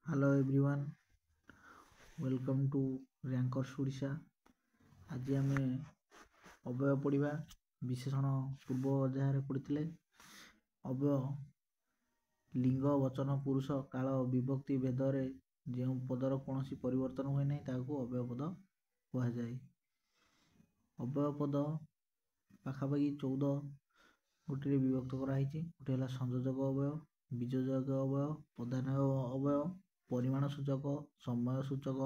Hello everyone, welcome to Rankers Odisha. आज आम अव्यय पढ़ा विशेषण पूर्व अध्याय पढ़ते अव्यय लिंग वचन पुरुष काल विभक्ति भेदरे जो पदर कौन परिवर्तन हुए ना ताकू अव्यय पद कहुए। अव्यय पद पाखापाखि 14 गोटे विभक्त कराई। गोटे है संयोजक अव्यय, बीजोजक अव्यय, प्रधान अव्यय, परिमाण सूचक, समय सूचक,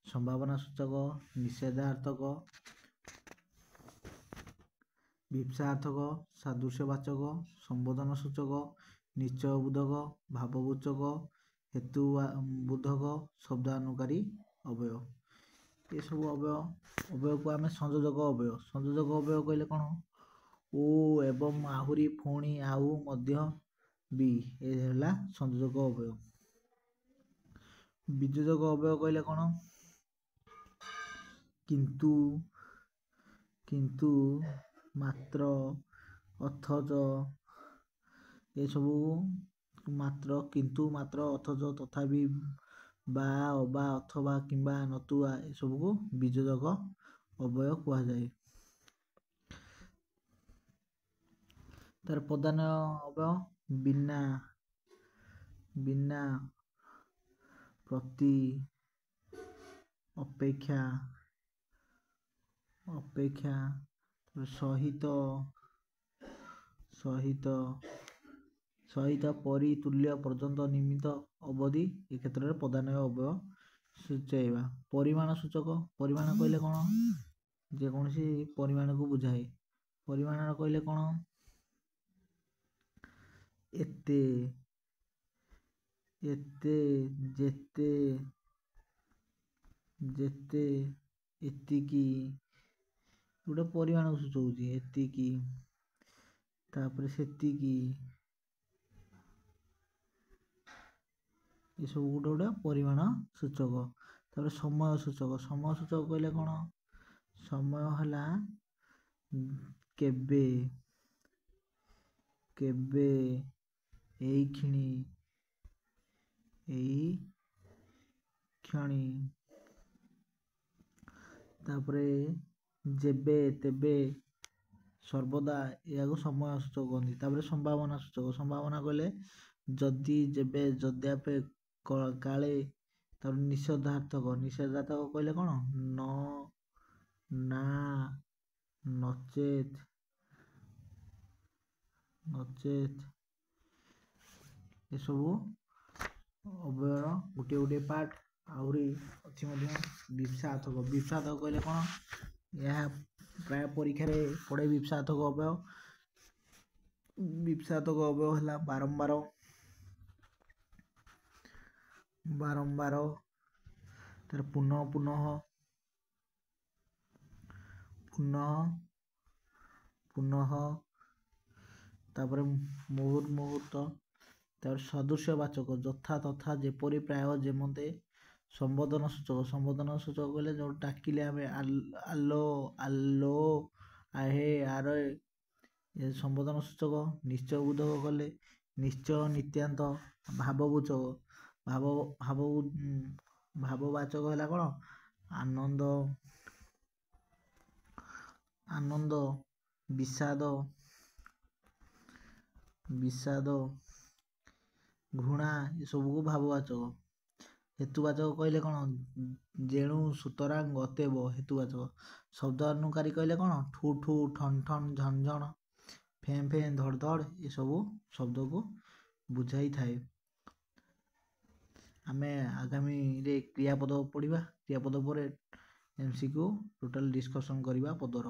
संभावना सूचक, निषेधार्थक, विप्सार्थक, सादृश्यवाचक, संबोधन सूचक, निश्चय बोधक, भावबोधक, हेतुबोधक, शब्दानुकारी अव्यय। ये सब अव्यय को आम संयोजक अव्यय। संयोजक अव्यय कहले कौन? ओ एवं आहुरी पुणी आउ मध्य भी है संयोजक अव्यय। बीजोजक अव्यय कहले कौन? किंतु, किंतु, मात्र, अथच, ये सब मात्र, किंतु, मात्र, अथच, तथापि, बा, अबा, अथवा, किंबा, नतुआ, ये सब को बीजोजक अव्यय कहुए। तार प्रधान अव्यय बिना, बिना, प्रति, अपेक्षा, अपेक्षा, सहित, सहित, सहित, परि, तुल्य, पर्यंत, निमित्त, अवधि ए क्षेत्र में प्रधान अव्यय सूचाइबा। परिमाण सूचक, परिमाण कहले कौन? जेकोसी परिमाण को बुझाए। परिमाण कहले कौन? एते, एते, जेते, जेते, एतिकी, गोटे परिमाण को सूचौची। एतिकी, तापर सेतिकी, ये सब गोटे गोटे परिमाण सूचक। तापर समय सूचक, समय सूचक कहले कौन? समय हला केबे, केबे, एई खिणी, एई क्षणी, तापरे जेबे, तेबे, सर्वदा, या समय सूचक कहते। तापरे संभावना सूचक, संभावना कहले जदि, जेबे, जद्यापे, काले। तापर निषेधार्थक, निषेधार्थक कहले कौन? न, ना, नचेत, नचेत, ये सब अव्यय गोटे गोटे पार्ट। आहरी अच्छी विप्सार्थक, विप्सार्थक कहले कौन? यह प्राय परीक्षा रे पड़े। विप्सार्थक अव्यय, विप्सार्थक अव्यय है बारंबार, बारंबार, तार पुनः पुनः, पुनः पुनः, तापर मुहूर्त मुहूर्त, तापर सदृश्यवाचक यथा तथा, जेपरी, प्राय, जेमते। संबोधन सूचक, संबोधन सूचक कहले जो डाकिले आम आलो, आलो, आहे, आरे, ये संबोधन सूचक। निश्चय बोधक कले निश्चय, नित्यांत। भावबोधक, भाव भाव भाववाचक है कौन? आनंद, आनंद, विषाद, विषाद, घृणा, ये सब को भाववाचक। हेतुवाचक कहले कौन? जेणु, सुतरां, अतएव, हेतुवाचक। शब्द अनुकारी कहले कौन? ठू ठू, ठन ठन, झन झन, फें फें, धड़ धड़, ये सब शब्द को बुझाई थाए। आमे आगामी रे क्रियापद पढ़िबा। क्रियापद पर एमसीक्यू टोटल डिस्कशन करिबा पदर।